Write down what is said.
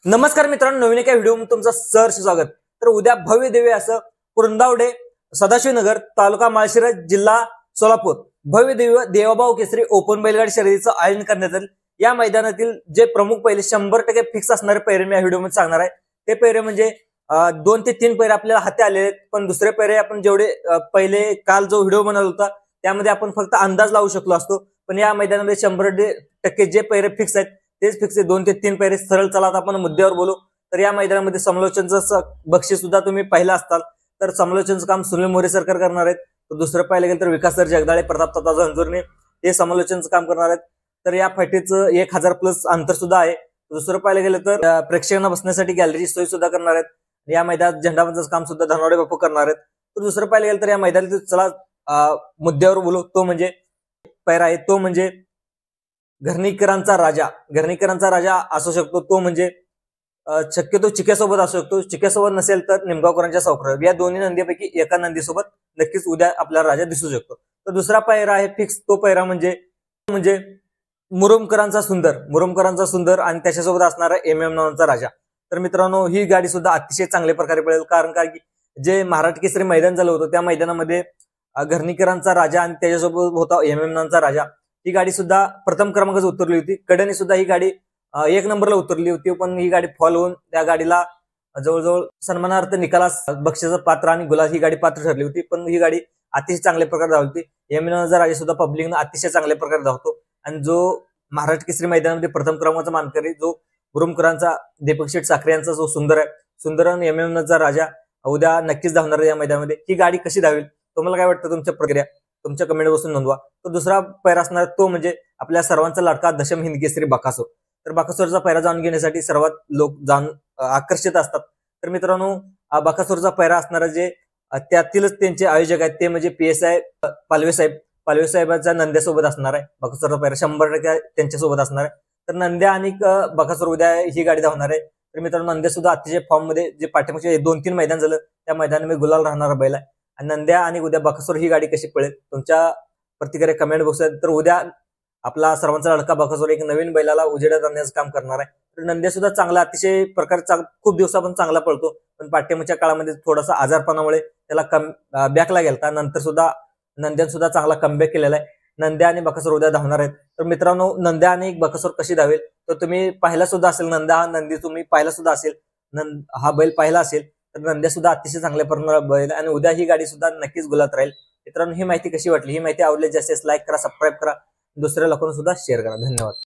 नमस्कार मित्रांनो, नवीन एका व्हिडिओमध्ये तुमचं सहर्ष स्वागत। तर उद्या भव्य दिव्य असं पुरंदावडे सदाशिवनगर तालुका माळशिरस जिल्हा सोलापूर भव्य दिव्य देवाभाऊ केसरी ओपन बैलगाडी शर्यतीचं आयोजन करण्यात आलं। या मैदानातील जे प्रमुख पैरे 100% फिक्स असणारे पैरे मी या व्हिडिओमध्ये सांगणार आहे। ते पैरे म्हणजे 2 ते 3 पैरे आपल्याला हाती आले आहेत, पण दुसरे पैरे आपण जेवढे पहिले काल जो व्हिडिओ बनवला होता त्यामध्ये आपण फक्त अंदाज लावू शकलो असतो, पण या मैदानामध्ये 100% जे पैरे फिक्स आहेत तेच फिक्स आहे। 2 ते 3 पैरे सरळ चला आता आपण मुद्द्यावर बोलू। तर या मैदानामध्ये समालोचनचं बक्षीस सुद्धा तुम्ही पाहिलं असताल, तर समालोचनचं काम सुनील मोरे सरकार करणार आहेत। तर दुसरं पाहिलं गेलं तर विकास सर जगदाळे, प्रताप ताता झंझुर्णे हे समालोचनचं काम करणार आहेत। तर या फाटीचं 1000+ अंतर सुद्धा आहे। दुसरं पाहिलं गेलं तर प्रेक्षकांना बसण्यासाठी गॅलरीची सोय सुद्धा करणार आहेत। या मैदानात झेंडावंदनाचं काम सुद्धा धनवडे बापू करणार आहेत। तर दुसरं पाहिलं गेलं तर या मैदानात चला मुद्द्यावर बोलू, तो म्हणजे पैरा आहे, तो म्हणजे घरणीकरांचा राजा। घरणीकरांचा राजा असू शकतो, तो म्हणजे शक्यतो चिक्यासोबत असू शकतो, चिक्यासोबत नसेल तर निमगावकरांच्या सावकर या दोन्ही नंदीपैकी एका नंदीसोबत नक्कीच उद्या आपला राजा दिसू शकतो। तर दुसरा पैरा आहे फिक्स, तो पैरा म्हणजे मुरुमकरांचा सुंदर आणि त्याच्यासोबत असणारा MM नावाचा राजा। तर मित्रांनो, ही गाडी सुद्धा अतिशय चांगल्या प्रकारे पळेल, कारण की जे महाराष्ट्र केसरी मैदान झालं होतं त्या मैदानामध्ये घरणीकरांचा राजा आणि त्याच्यासोबत होता MM नावाचा राजा। ही गाडी सुद्धा प्रथम क्रमांकाच उतरली होती। कडेने सुद्धा ही गाडी 1 नंबरला उतरली होती, पण ही गाडी फॉल होऊन त्या गाडीला जवळजवळ सन्मानार्थ निकालास बक्षीचं पात्र आणि गुलाल ही गाडी पात्र ठरली होती, पण ही गाडी अतिशय चांगल्या प्रकारे धावली होती। MM राजा सुद्धा पब्लिकनं अतिशय चांगल्या प्रकारे धावतो आणि जो महाराष्ट्र केसरी मैदानामध्ये प्रथम क्रमांकाचा मानकरी जो गुरुमकरांचा दीपक शेठ साखरे यांचा जो सुंदर आणि MM राजा उद्या नक्कीच धावणार आहे या मैदानामध्ये। ही गाडी कशी धावेल, तुम्हाला काय वाटतं, तुमच्या प्रक्रिया तुमच्या कमेंट बसून नोंदवा। तो दुसरा पैरा असणार तो म्हणजे आपल्या सर्वांचा लाडका दशम हिंद केसरी बकासूर। तर बकासूरचा पैरा जाणून घेण्यासाठी सर्वात लोक आकर्षित असतात। तर मित्रांनो, बकासूरचा पैरा असणारा जे त्यातीलच त्यांचे आयोजक आहेत ते म्हणजे PSI पालवे साहेबांच्या नंद्यासोबत असणार आहे। बकासूरचा पैरा 100% त्यांच्यासोबत असणार आहे। तर नंद्या आणि बकासूर उद्या ही गाडी धावणार आहे। तर मित्रांनो, नंद्या सुद्धा अतिशय फॉर्म मध्ये जे पाठीमागचे 2-3 मैदान झालं त्या मैदानामध्ये गुलाल राहणारा बैल आहे। आणि नंद्या आणि उद्या बकासूर ही गाडी कशी पळेल, तुमच्या प्रतिक्रिया कमेंट बॉक्स आहेत। तर उद्या आपला सर्वांचा लडका बकासूर एक नवीन बैलाला उजेडात आणण्याचं काम करणार आहे। तर नंद्या सुद्धा चांगला अतिशय प्रकारे खूप दिवसापासून चांगला पळतो, पण पाठीमागच्या काळामध्ये थोडासा आजारपणामुळे त्याला बॅकला गेलता, नंतर सुद्धा नंद्यान सुद्धा चांगला कमबॅक केलेला आहे। नंद्या आणि बकासूर उद्या धावणार आहेत। तर मित्रांनो, नंद्या आणि बकासूर कशी धावेल तर तुम्ही पाहिला सुद्धा असेल, नंदी तुम्ही पाहिला सुद्धा असेल, हा बैल पाहिला असेल। तर नंद्या सुद्धा अतिशय चांगल्या प्रकारे बैल आणि उद्या ही गाडी सुद्धा नक्कीच गुलात राहील। मित्रांनो, ही माहिती कशी वाटली, ही माहिती आवडली असेल लाईक करा, सबस्क्राईब करा, दुसऱ्या लोकांना सुद्धा शेअर करा। धन्यवाद।